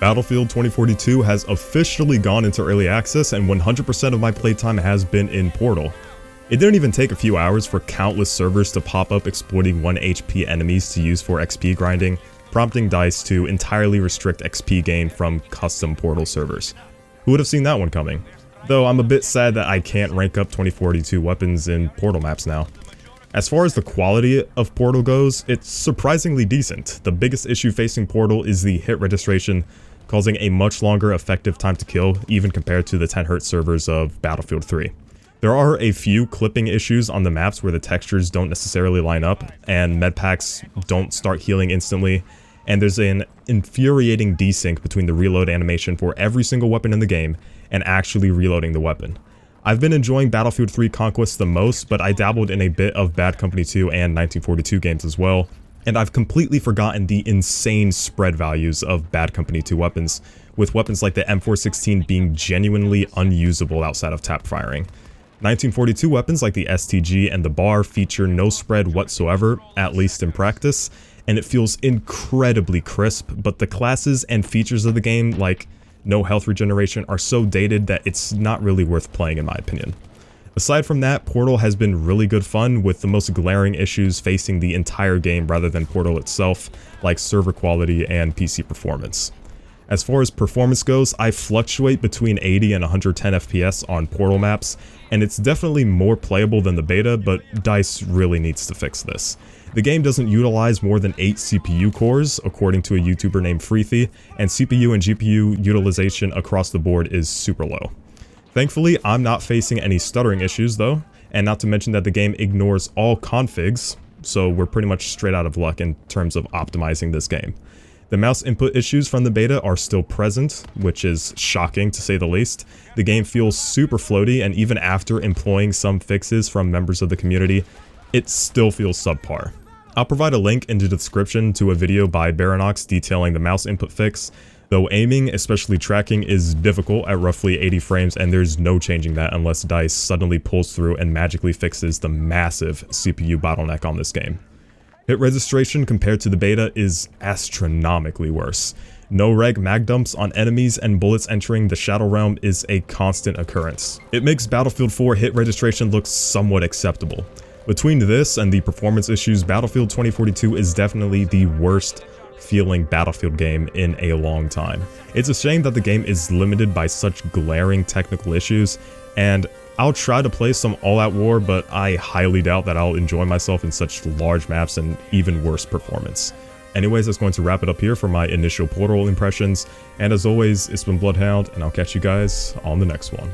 Battlefield 2042 has officially gone into early access, and 100% of my playtime has been in Portal. It didn't even take a few hours for countless servers to pop up exploiting 1 HP enemies to use for XP grinding, prompting DICE to entirely restrict XP gain from custom Portal servers. Who would have seen that one coming? Though I'm a bit sad that I can't rank up 2042 weapons in Portal maps now. As far as the quality of Portal goes, it's surprisingly decent. The biggest issue facing Portal is the hit registration, causing a much longer effective time to kill, even compared to the 10Hz servers of Battlefield 3. There are a few clipping issues on the maps where the textures don't necessarily line up, and medpacks don't start healing instantly, and there's an infuriating desync between the reload animation for every single weapon in the game and actually reloading the weapon. I've been enjoying Battlefield 3 Conquest the most, but I dabbled in a bit of Bad Company 2 and 1942 games as well, and I've completely forgotten the insane spread values of Bad Company 2 weapons, with weapons like the M416 being genuinely unusable outside of tap firing. 1942 weapons like the STG and the BAR feature no spread whatsoever, at least in practice, and it feels incredibly crisp, but the classes and features of the game, like no health regeneration, are so dated that it's not really worth playing in my opinion. Aside from that, Portal has been really good fun, with the most glaring issues facing the entire game rather than Portal itself, like server quality and PC performance. As far as performance goes, I fluctuate between 80 and 110 FPS on Portal maps, and it's definitely more playable than the beta, but DICE really needs to fix this. The game doesn't utilize more than 8 CPU cores, according to a YouTuber named Freethy, and CPU and GPU utilization across the board is super low. Thankfully, I'm not facing any stuttering issues though, and not to mention that the game ignores all configs, so we're pretty much straight out of luck in terms of optimizing this game. The mouse input issues from the beta are still present, which is shocking to say the least. The game feels super floaty, and even after employing some fixes from members of the community, it still feels subpar. I'll provide a link in the description to a video by Baronox detailing the mouse input fix, though aiming, especially tracking, is difficult at roughly 80 frames, and there's no changing that unless DICE suddenly pulls through and magically fixes the massive CPU bottleneck on this game. Hit registration compared to the beta is astronomically worse. No reg mag dumps on enemies, and bullets entering the Shadow Realm is a constant occurrence. It makes Battlefield 4 hit registration look somewhat acceptable. Between this and the performance issues, Battlefield 2042 is definitely the worst feeling Battlefield game in a long time. It's a shame that the game is limited by such glaring technical issues, and I'll try to play some all-out war, but I highly doubt that I'll enjoy myself in such large maps and even worse performance. Anyways, that's going to wrap it up here for my initial Portal impressions, and as always, it's been BloodHound, and I'll catch you guys on the next one.